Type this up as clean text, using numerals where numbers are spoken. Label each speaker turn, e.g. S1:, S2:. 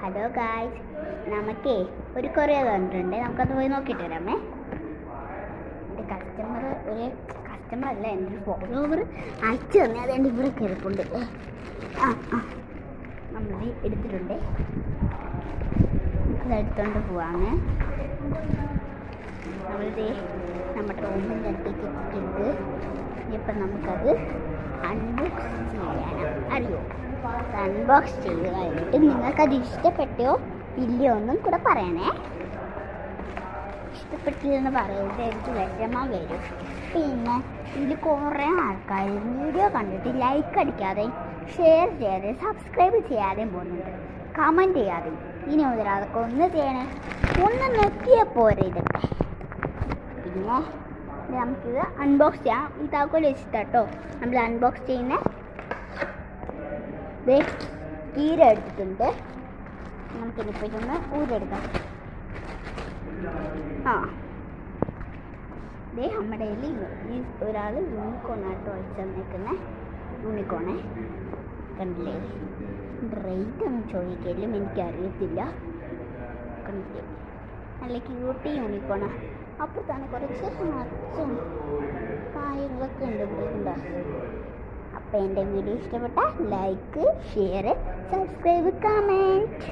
S1: Hello guys, നമുക്കേ ഒരു courier വന്നിട്ടുണ്ട്. നമുക്കത് പോയി നോക്കിയിട്ട് വരാമേ. എൻ്റെ കസ്റ്റമർ അല്ല, എൻ്റെ ഒരു ഫോളോവർ അയച്ചു തന്നെ. അതുകൊണ്ട് ഇവിടെ കിടപ്പുണ്ട്. നമ്മൾ എടുത്തിട്ടുണ്ട്, അതെടുത്തോണ്ട് പോവാണ്. നമ്മളിത് നമ്മുടെ റൂമിൻ്റെ അടുത്തേക്ക് എത്തിയിട്ടുണ്ട്. ഇപ്പം നമുക്കത് അൺബോക്സ് ചെയ്യാനാണ്. അറിയോ? അൺബോക്സ് ചെയ്ത് കഴിഞ്ഞിട്ട് നിങ്ങൾക്കത് ഇഷ്ടപ്പെട്ടോ ഇല്ലയോ ഒന്നും കൂടെ പറയണേ. ഇഷ്ടപ്പെട്ടില്ലെന്ന് പറയരുത്, എനിക്ക് വിഷമം വരും. പിന്നെ ഇതിൽ കുറേ ആൾക്കാർ വീഡിയോ കണ്ടിട്ട് ലൈക്ക് അടിക്കാതെയും ഷെയർ ചെയ്യാതെ സബ്സ്ക്രൈബ് ചെയ്യാതെയും പോകുന്നുണ്ട്, കമൻറ്റ് ചെയ്യാതെയും. ഇനി മുതൽ അതൊക്കെ ഒന്ന് ചെയ്യണേ, ഒന്ന് നോക്കിയാൽ പോരെ ഇതൊക്കെ. പിന്നെ നമുക്കിത് അൺബോക്സ് ചെയ്യാം. ഈ താക്കോൽ വെച്ചിട്ടോ നമ്മൾ അൺബോക്സ് ചെയ്യുന്നത്. കീര എടുത്തിട്ടുണ്ട്, നമുക്കിനിപ്പോൾ ഇതൊന്ന് ഊരെടുക്കാം. നമ്മുടെ ഈ ഒരാൾ യൂണിക്കോണായിട്ട് വായിച്ചു തന്നേക്കുന്ന യൂണിക്കോണേ കണ്ടില്ലേ. റേറ്റ് ഒന്നും ചോദിക്കലും എനിക്കറിയത്തില്ല. കണ്ടില്ലേ, നല്ല ക്യൂട്ടി യൂണിക്കോണാ. അപ്പുറത്താണ് കുറച്ച് മച്ചും കാര്യങ്ങളൊക്കെ ഉണ്ട് ഇവിടെ ഉണ്ടോ. അപ്പോൾ എൻ്റെ വീഡിയോ ഇഷ്ടപ്പെട്ട ലൈക്ക്, ഷെയർ, സബ്സ്ക്രൈബ്, കമൻറ്റ്.